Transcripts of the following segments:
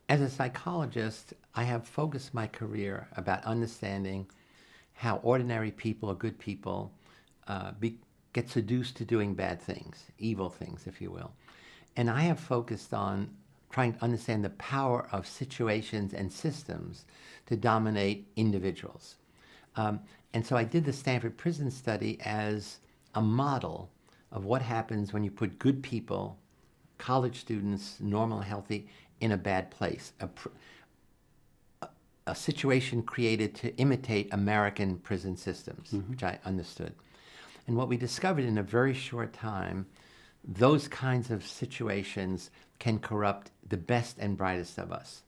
As a psychologist, I have focused my career about understanding how ordinary people or good people get seduced to doing bad things, evil things, if you will. And I have focused on trying to understand the power of situations and systems to dominate individuals. And so I did the Stanford Prison study as a model of what happens when you put good people, college students, normal, healthy, in a bad place. A situation created to imitate American prison systems, which I understood. And what we discovered in a very short time, those kinds of situations can corrupt the best and brightest of us.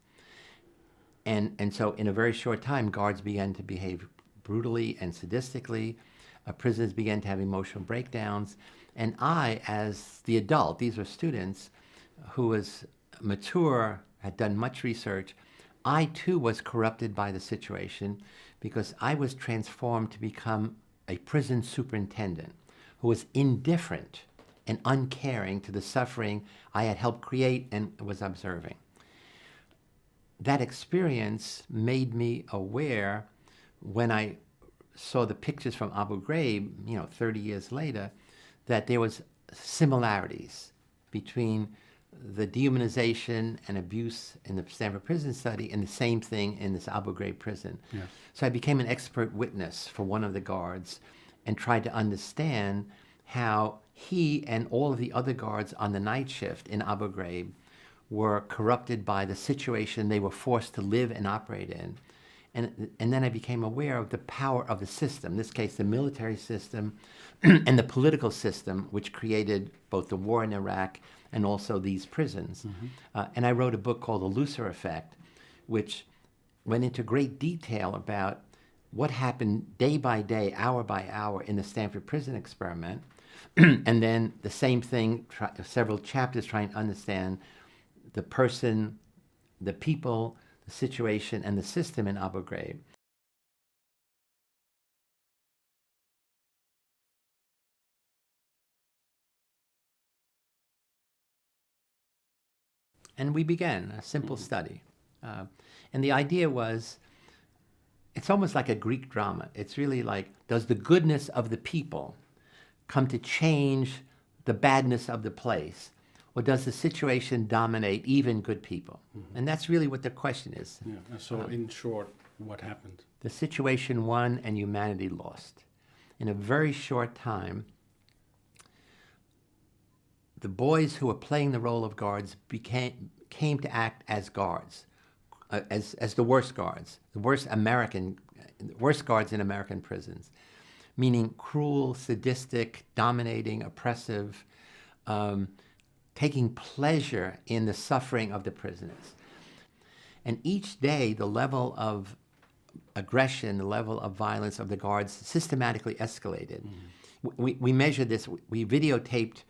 And so in a very short time, guards began to behave brutally and sadistically. Prisoners began to have emotional breakdowns. And I, as the adult, these were students who was mature, had done much research, I too was corrupted by the situation because I was transformed to become a prison superintendent who was indifferent and uncaring to the suffering I had helped create and was observing. That experience made me aware when I saw the pictures from Abu Graib, 30 years later, that there was similarities between the dehumanization and abuse in the Stanford Prison study and the same thing in this Abu Graib prison. Yes. So I became an expert witness for one of the guards and tried to understand how he and all of the other guards on the night shift in Abu Graib were corrupted by the situation they were forced to live and operate in. And then I became aware of the power of the system, in this case the military system and the political system, which created both the war in Iraq and also these prisons. And I wrote a book called The Lucifer Effect, which went into great detail about what happened day by day, hour by hour in the Stanford Prison Experiment. And then the same thing, several chapters trying to understand the person, the people, the situation, and the system in Abu Graib. And we began a simple study. And the idea was, it's almost like a Greek drama. It's really like, does the goodness of the people come to change the badness of the place? Or does the situation dominate even good people? And that's really what the question is. Yeah. So in short, what happened? The situation won and humanity lost. In a very short time, the boys who were playing the role of guards came to act as guards, as the worst guards, the worst guards in American prisons, meaning cruel, sadistic, dominating, oppressive, taking pleasure in the suffering of the prisoners. And each day, the level of aggression, the level of violence of the guards systematically escalated. We measured this, we videotaped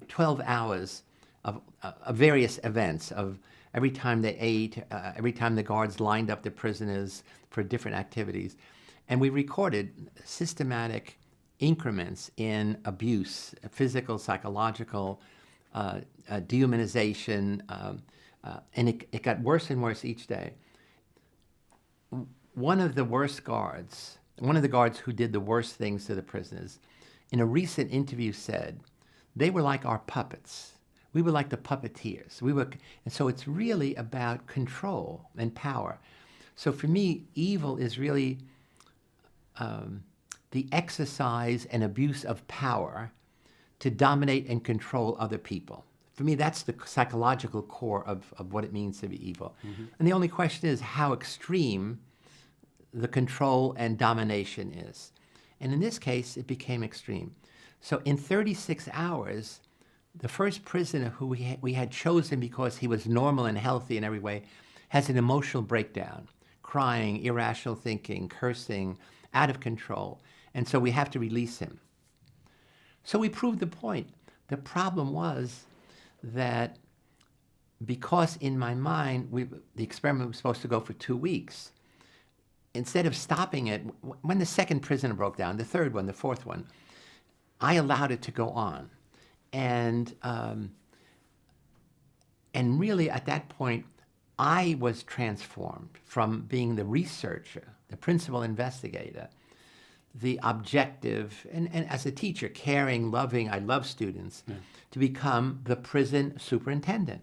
12 hours of various events, of every time they ate, every time the guards lined up the prisoners for different activities. And we recorded systematic increments in abuse, physical, psychological, dehumanization, and it got worse and worse each day. One of the guards who did the worst things to the prisoners, in a recent interview said, they were like our puppets. We were like the puppeteers. And so it's really about control and power. So for me, evil is really the exercise and abuse of power to dominate and control other people. For me, that's the psychological core of what it means to be evil. And the only question is how extreme the control and domination is. And in this case, it became extreme. So in 36 hours, the first prisoner who we had chosen because he was normal and healthy in every way has an emotional breakdown, crying, irrational thinking, cursing, out of control. And so we have to release him. So we proved the point. The problem was that because in my mind, the experiment was supposed to go for 2 weeks, instead of stopping it, when the second prisoner broke down, the third one, the fourth one, I allowed it to go on. And really at that point, I was transformed from being the researcher, the principal investigator, the objective, and as a teacher, caring, loving, I love students, to become the prison superintendent.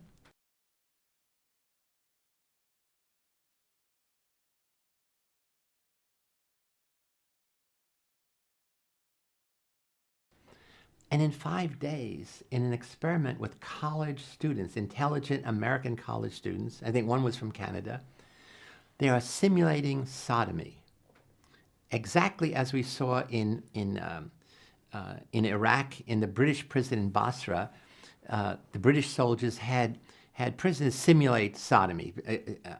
And in 5 days, in an experiment with college students, intelligent American college students, I think one was from Canada, they are simulating sodomy, exactly as we saw in Iraq, in the British prison in Basra. The British soldiers had prisoners simulate sodomy,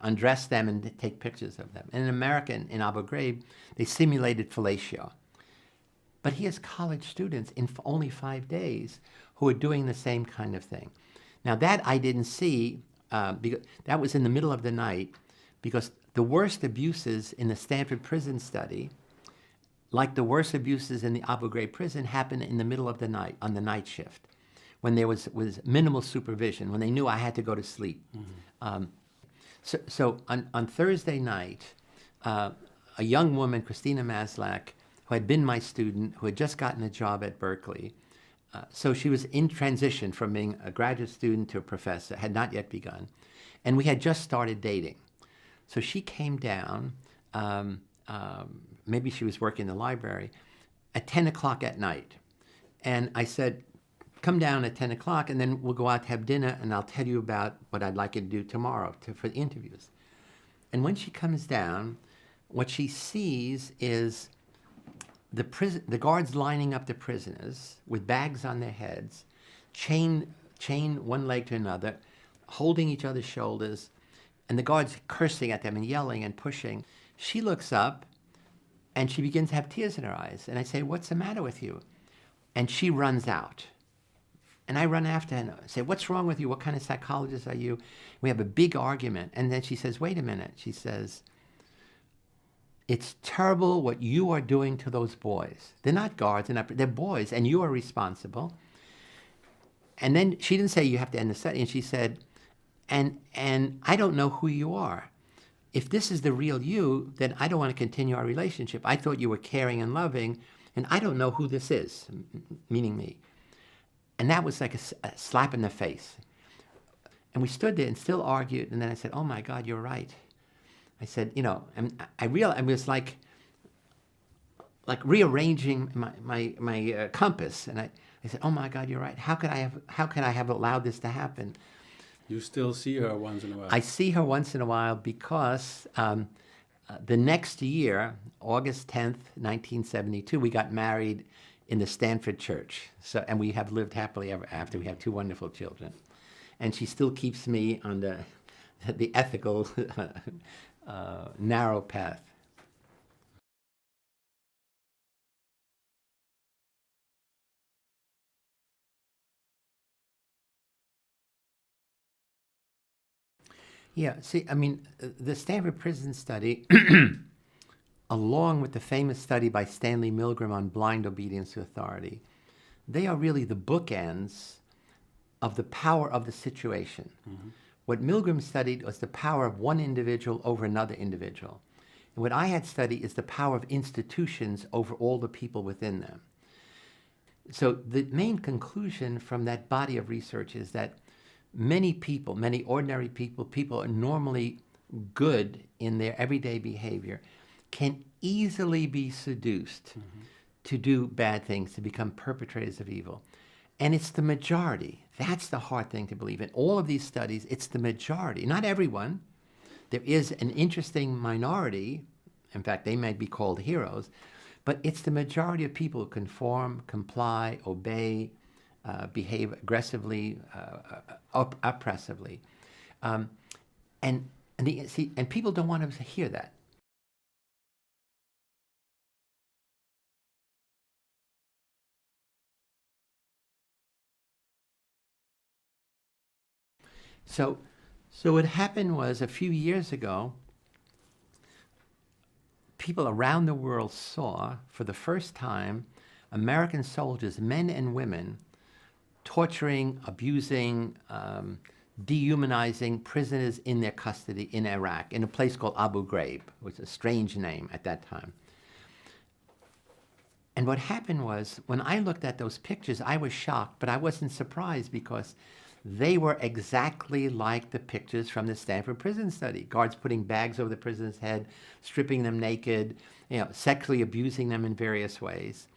undress them and take pictures of them. And in America, in Abu Graib, they simulated fellatio. But here's college students in only 5 days who are doing the same kind of thing. Now that I didn't see, because that was in the middle of the night, because the worst abuses in the Stanford prison study, like the worst abuses in the Abu Graib prison, happened in the middle of the night, on the night shift, when there was minimal supervision, when they knew I had to go to sleep. So on Thursday night, a young woman, Christina Maslach, who had been my student, who had just gotten a job at Berkeley, so she was in transition from being a graduate student to a professor, had not yet begun, and we had just started dating. So she came down, maybe she was working in the library, at 10 o'clock at night. And I said, come down at 10 o'clock and then we'll go out to have dinner and I'll tell you about what I'd like you to do tomorrow for the interviews. And when she comes down, what she sees is the guards lining up the prisoners with bags on their heads, chain one leg to another, holding each other's shoulders, and the guards cursing at them and yelling and pushing. She looks up and she begins to have tears in her eyes. And I say, what's the matter with you? And she runs out. And I run after her and I say, what's wrong with you? What kind of psychologist are you? We have a big argument. And then she says, wait a minute. She says, it's terrible what you are doing to those boys. They're not guards, they're boys, and you are responsible. And then she didn't say you have to end the study, and she said, and I don't know who you are. If this is the real you, then I don't want to continue our relationship. I thought you were caring and loving, and I don't know who this is, meaning me. And that was like a slap in the face. And we stood there and still argued, and then I said, oh my God, you're right. I said, you know, and I realized, it was like rearranging my compass. And I said, oh my God, you're right. How could I have allowed this to happen? You still see her once in a while. I see her once in a while because the next year, August 10th, 1972, we got married in the Stanford church. So, and we have lived happily ever after. We have 2 wonderful children. And she still keeps me on the ethical narrow path. Yeah, see, I mean, the Stanford Prison Study, along with the famous study by Stanley Milgram on blind obedience to authority, they are really the bookends of the power of the situation. Mm-hmm. What Milgram studied was the power of one individual over another individual. And what I had studied is the power of institutions over all the people within them. So the main conclusion from that body of research is that many people, many ordinary people, people are normally good in their everyday behavior, can easily be seduced to do bad things, to become perpetrators of evil. And it's the majority. That's the hard thing to believe. In all of these studies, it's the majority. Not everyone. There is an interesting minority. In fact, they might be called heroes. But it's the majority of people who conform, comply, obey, behave aggressively, oppressively. And people don't want to hear that. So what happened was, a few years ago, people around the world saw, for the first time, American soldiers, men and women, torturing, abusing, dehumanizing prisoners in their custody in Iraq, in a place called Abu Graib, which was a strange name at that time. And what happened was, when I looked at those pictures, I was shocked, but I wasn't surprised because they were exactly like the pictures from the Stanford Prison Study. Guards putting bags over the prisoner's head, stripping them naked, sexually abusing them in various ways.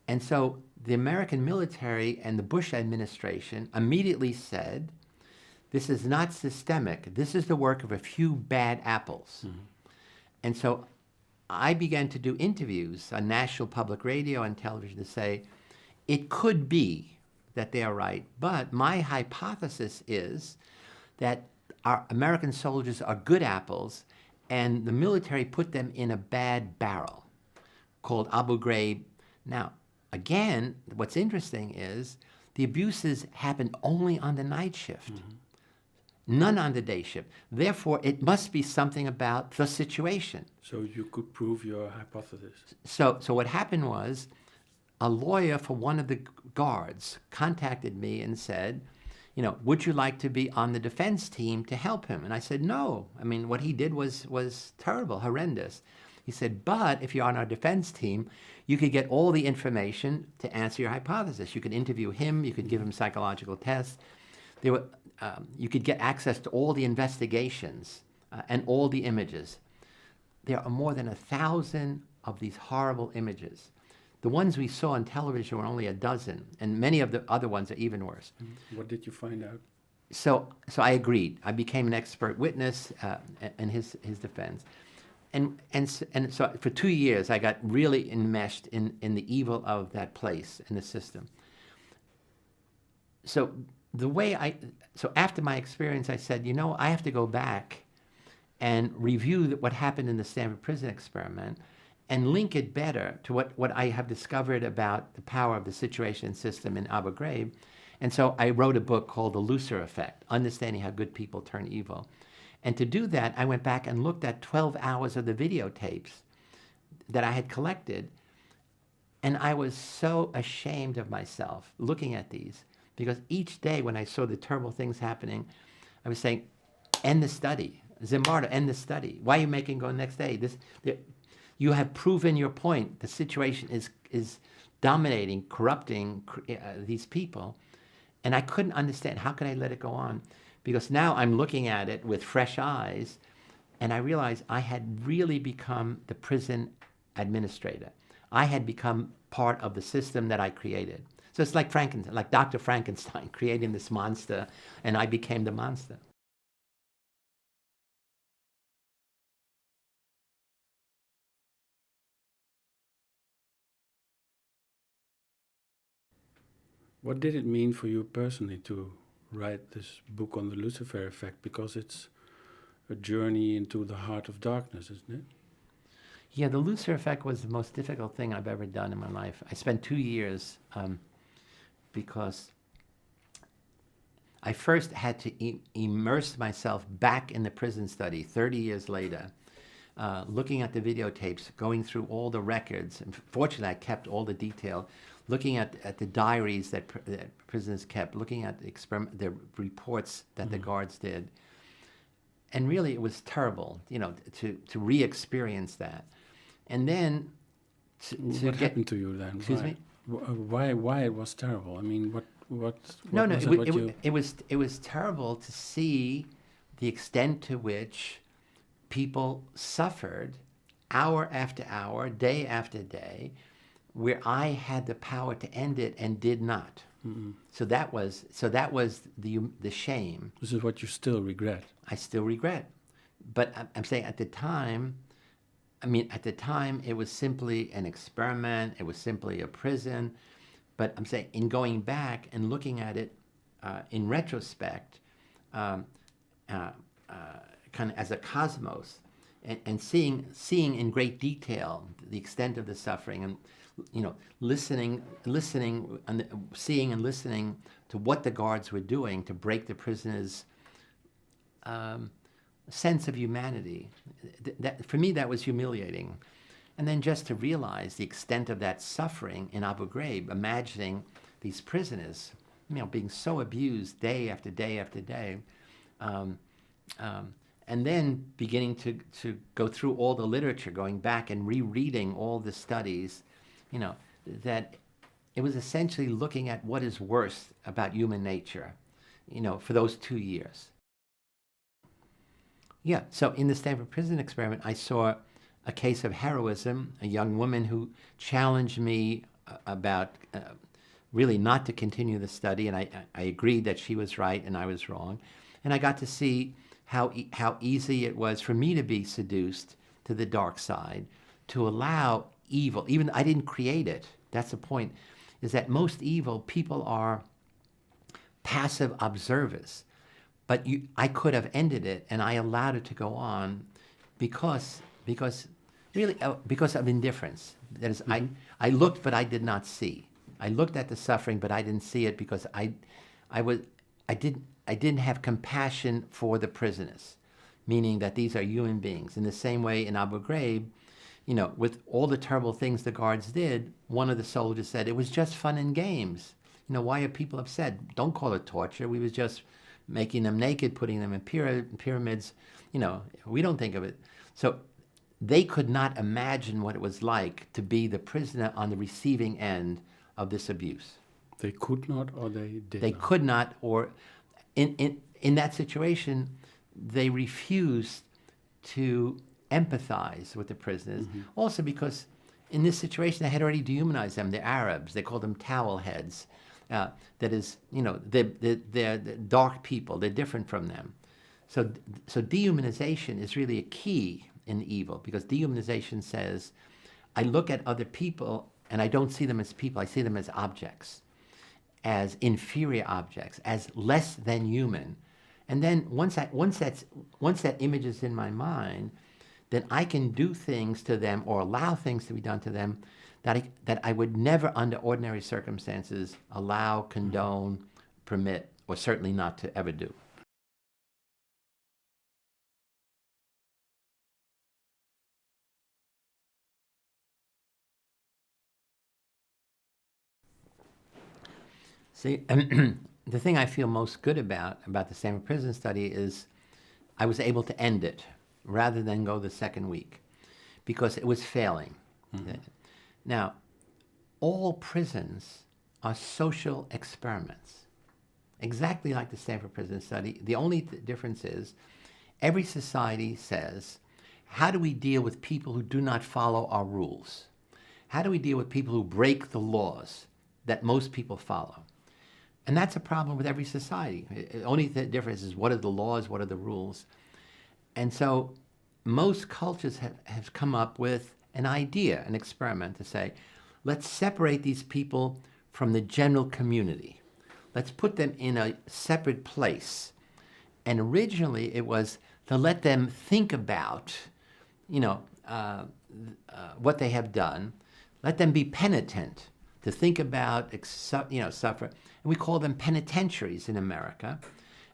And so the American military and the Bush administration immediately said, this is not systemic. This is the work of a few bad apples. Mm-hmm. And so I began to do interviews on national public radio and television to say, it could be that they are right, but my hypothesis is that our American soldiers are good apples and the military put them in a bad barrel called Abu Graib. Now, again, what's interesting is the abuses happened only on the night shift. Mm-hmm. None on the day shift. Therefore, it must be something about the situation. So you could prove your hypothesis. So what happened was, a lawyer for one of the guards contacted me and said, would you like to be on the defense team to help him? And I said, no. I mean, what he did was terrible, horrendous. He said, but if you're on our defense team, you could get all the information to answer your hypothesis. You could interview him. You could give him psychological tests. You could get access to all the investigations and all the images. There are more than 1,000 of these horrible images. The ones we saw on television were only a dozen, and many of the other ones are even worse. What did you find out? So I agreed. I became an expert witness in his defense. And so for 2 years, I got really enmeshed in the evil of that place and the system. So after my experience, I said, I have to go back and review what happened in the Stanford Prison Experiment and link it better to what I have discovered about the power of the situation system in Abu Graib. And so I wrote a book called The Lucifer Effect, Understanding How Good People Turn Evil. And to do that, I went back and looked at 12 hours of the videotapes that I had collected. And I was so ashamed of myself looking at these, because each day when I saw the terrible things happening, I was saying, end the study. Zimbardo, end the study. Why are you making go next day? You have proven your point. The situation is dominating, corrupting these people. And I couldn't understand, how could I let it go on? Because now I'm looking at it with fresh eyes, and I realized I had really become the prison administrator. I had become part of the system that I created. So it's like Frankenstein, like Dr. Frankenstein creating this monster, and I became the monster. What did it mean for you personally to write this book on the Lucifer Effect? Because it's a journey into the heart of darkness, isn't it? Yeah, the Lucifer Effect was the most difficult thing I've ever done in my life. I spent 2 years because I first had to immerse myself back in the prison study 30 years later, looking at the videotapes, going through all the records. And fortunately, I kept all the detail, looking at the diaries that prisoners kept, looking at the reports that the guards did. And really, it was terrible, to re-experience that. And then what happened to you then? Excuse me? Why it was terrible? I mean, it was terrible to see the extent to which people suffered hour after hour, day after day, where I had the power to end it and did not. Mm-hmm. So that was the shame. This is what you still regret. I still regret. But I'm saying at the time, it was simply an experiment. It was simply a prison. But I'm saying, in going back and looking at it in retrospect, kind of as a cosmos, and seeing in great detail the extent of the suffering, and listening, and seeing and listening to what the guards were doing to break the prisoners' sense of humanity. That, for me, that was humiliating. And then just to realize the extent of that suffering in Abu Graib, imagining these prisoners, being so abused day after day after day, And then beginning to go through all the literature, going back and rereading all the studies, that it was essentially looking at what is worse about human nature, for those 2 years. Yeah, so in the Stanford Prison Experiment, I saw a case of heroism, a young woman who challenged me about really not to continue the study, and I agreed that she was right and I was wrong. And I got to see how easy it was for me to be seduced to the dark side, to allow evil, even though I didn't create it. That's the point, is that most evil people are passive observers. But I could have ended it, and I allowed it to go on because of indifference. That is, I looked, but I did not see. I looked at the suffering, but I didn't see it because I didn't have compassion for the prisoners, meaning that these are human beings. In the same way in Abu Graib, with all the terrible things the guards did, one of the soldiers said, it was just fun and games. Why are people upset? Don't call it torture. We was just making them naked, putting them in pyramids. We don't think of it. So they could not imagine what it was like to be the prisoner on the receiving end of this abuse. They could not, or they did They not? could not, or in that situation, they refused to empathize with the prisoners. Also because in this situation, they had already dehumanized them. They're Arabs. They called them towel heads. That is, they're dark people. They're different from them. So dehumanization is really a key in evil, because dehumanization says, I look at other people and I don't see them as people. I see them as objects, as inferior objects, as less than human. And then once that image is in my mind, then I can do things to them or allow things to be done to them that I would never, under ordinary circumstances, allow, condone, permit, or certainly not to ever do. See, the thing I feel most good about the Stanford Prison study is I was able to end it rather than go the second week, because it was failing. Now, all prisons are social experiments, exactly like the Stanford Prison study. The only difference is every society says, how do we deal with people who do not follow our rules? How do we deal with people who break the laws that most people follow? And that's a problem with every society. The only difference is, what are the laws, what are the rules? And so most cultures have come up with an idea, an experiment to say, let's separate these people from the general community. Let's put them in a separate place. And originally it was to let them think about, what they have done. Let them be penitent, to think about, suffer. And we call them penitentiaries in America.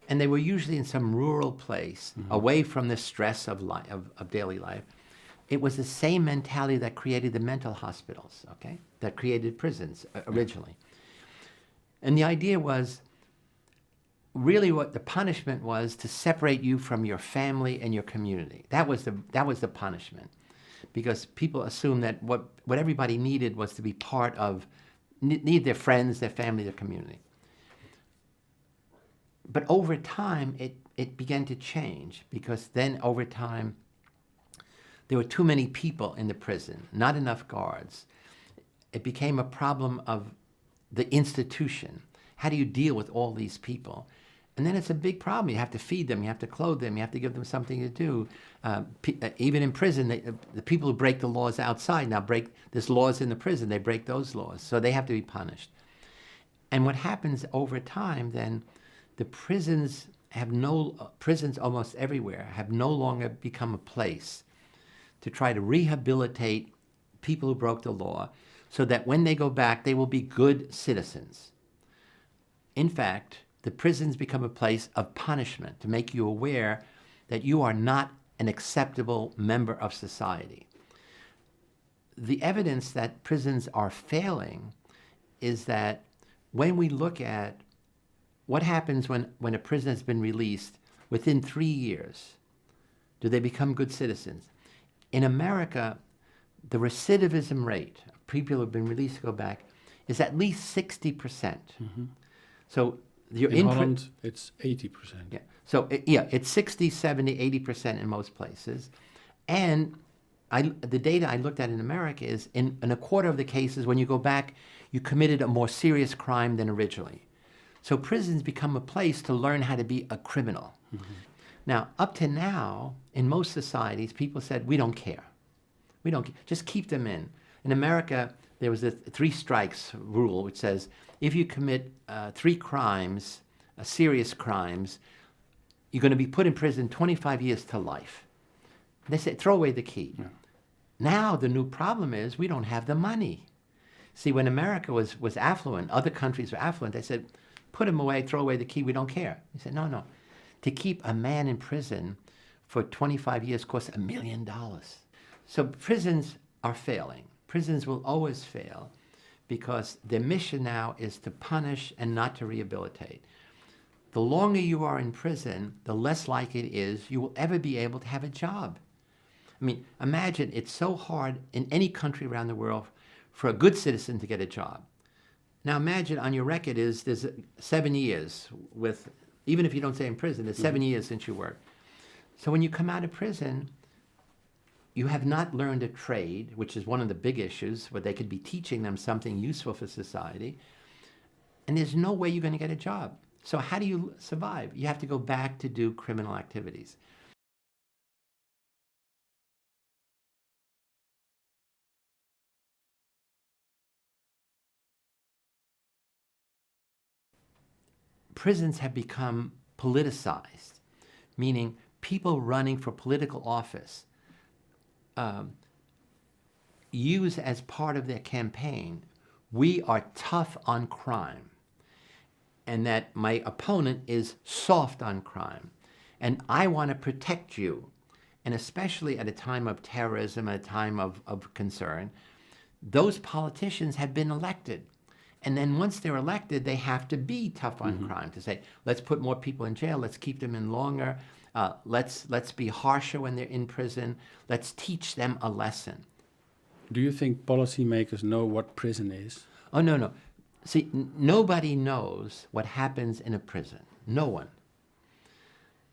And they were usually in some rural place, away from the stress of daily life. It was the same mentality that created the mental hospitals, okay? That created prisons originally. And the idea was, really what the punishment was, to separate you from your family and your community. That was the punishment. Because people assumed that what everybody needed was to be part of, need their friends, their family, their community. But over time, it began to change, because then over time, there were too many people in the prison, not enough guards. It became a problem of the institution. How do you deal with all these people? And then it's a big problem. You have to feed them, you have to clothe them, you have to give them something to do. Even in prison, the people who break the laws outside now there's laws in the prison, they break those laws, so they have to be punished. And what happens over time then, the prisons almost everywhere have no longer become a place to try to rehabilitate people who broke the law, so that when they go back, they will be good citizens. In fact, the prisons become a place of punishment, to make you aware that you are not an acceptable member of society. The evidence that prisons are failing is that when we look at what happens when a prisoner has been released, within 3 years, do they become good citizens? In America, the recidivism rate, people who have been released to go back, is at least 60%. So you're in Holland, it's 80%. Yeah. So it's 60, 70, 80% in most places. And the data I looked at in America is in a quarter of the cases, when you go back, you committed a more serious crime than originally. So prisons become a place to learn how to be a criminal. Now, up to now, in most societies, people said, we don't care. We don't care. Just keep them in. In America, there was a 3 strikes rule, which says if you commit 3 crimes, serious crimes, you're going to be put in prison 25 years to life. They said, throw away the key. Yeah. Now the new problem is we don't have the money. See, when America was affluent, other countries were affluent, they said, put him away, throw away the key, we don't care. He said, no. To keep a man in prison for 25 years costs $1 million. So prisons are failing. Prisons will always fail because their mission now is to punish and not to rehabilitate. The longer you are in prison, the less likely it is you will ever be able to have a job. I mean, imagine it's so hard in any country around the world for a good citizen to get a job. Now imagine on your record there's 7 years with, even if you don't stay in prison, there's 7 years since you worked. So when you come out of prison, you have not learned a trade, which is one of the big issues, where they could be teaching them something useful for society. And there's no way you're going to get a job. So how do you survive? You have to go back to do criminal activities. Prisons have become politicized, meaning people running for political office use as part of their campaign, we are tough on crime, and that my opponent is soft on crime, and I want to protect you. And especially at a time of terrorism, at a time of concern, those politicians have been elected. And then once they're elected, they have to be tough on crime, to say, let's put more people in jail, let's keep them in longer, let's be harsher when they're in prison, let's teach them a lesson. Do you think policymakers know what prison is? Oh, no. See, nobody knows what happens in a prison. No one.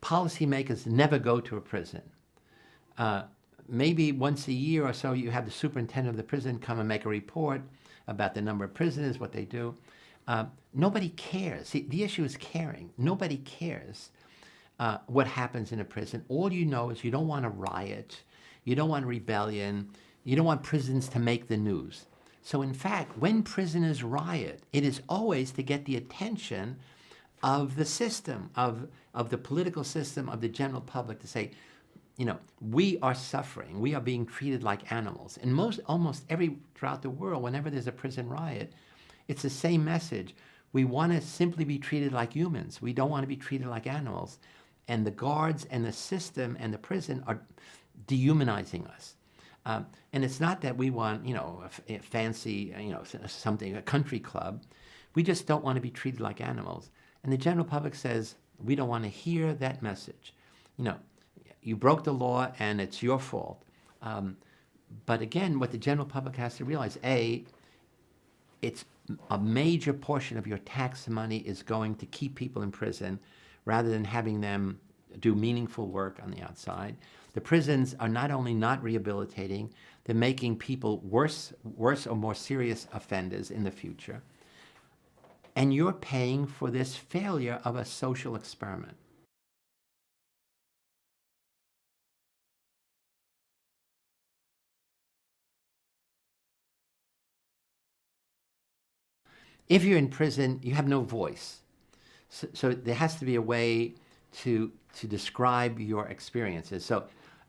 Policymakers never go to a prison. Maybe once a year or so, you have the superintendent of the prison come and make a report about the number of prisoners, what they do. Nobody cares. See, the issue is caring. Nobody cares what happens in a prison. All you know is you don't want a riot, you don't want rebellion, you don't want prisons to make the news. So in fact, when prisoners riot, it is always to get the attention of the system, of the political system, of the general public, to say, we are suffering. We are being treated like animals. And almost throughout the world, whenever there's a prison riot, it's the same message. We want to simply be treated like humans. We don't want to be treated like animals. And the guards and the system and the prison are dehumanizing us. And it's not that we want, a fancy, something, a country club. We just don't want to be treated like animals. And the general public says, we don't want to hear that message. You broke the law and it's your fault. But again, what the general public has to realize, it's a major portion of your tax money is going to keep people in prison rather than having them do meaningful work on the outside. The prisons are not only not rehabilitating, they're making people worse or more serious offenders in the future. And you're paying for this failure of a social experiment. If you're in prison, you have no voice. So there has to be a way to describe your experiences.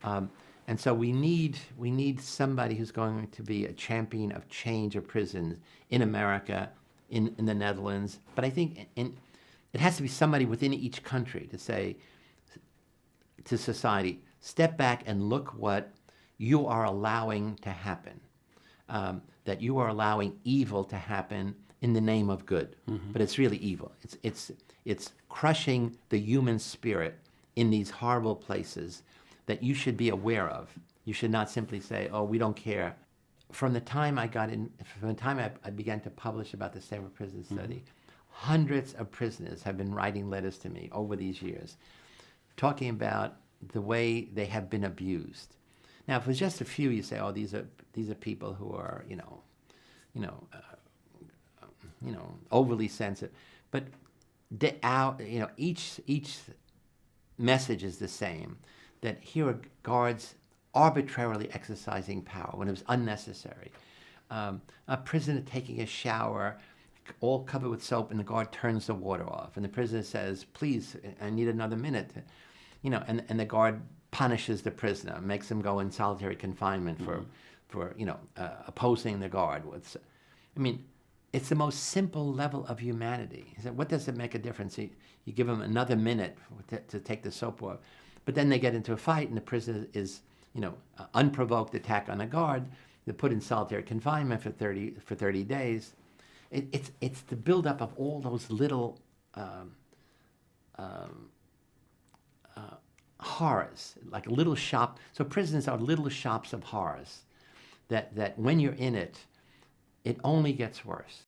And so we need somebody who's going to be a champion of change of prisons in America, in the Netherlands. But I think it has to be somebody within each country to say to society, step back and look what you are allowing to happen, that you are allowing evil to happen in the name of good. But it's really evil. It's crushing the human spirit in these horrible places that you should be aware of. You should not simply say, oh, we don't care. From the time I began to publish about the Stanford Prison Study, hundreds of prisoners have been writing letters to me over these years, talking about the way they have been abused. Now, if it was just a few, you say, oh, these are people who are, overly sensitive. But each message is the same, that here are guards arbitrarily exercising power when it was unnecessary. A prisoner taking a shower, all covered with soap, and the guard turns the water off, and the prisoner says, please, I need another minute. And the guard punishes the prisoner, makes him go in solitary confinement for opposing the guard. It's the most simple level of humanity. What does it make a difference? You give them another minute to take the soap off, but then they get into a fight, and the prisoner is, unprovoked attack on a guard. They're put in solitary confinement for 30 days. It's the buildup of all those little horrors, like a little shop. So prisons are little shops of horrors that when you're in it, it only gets worse.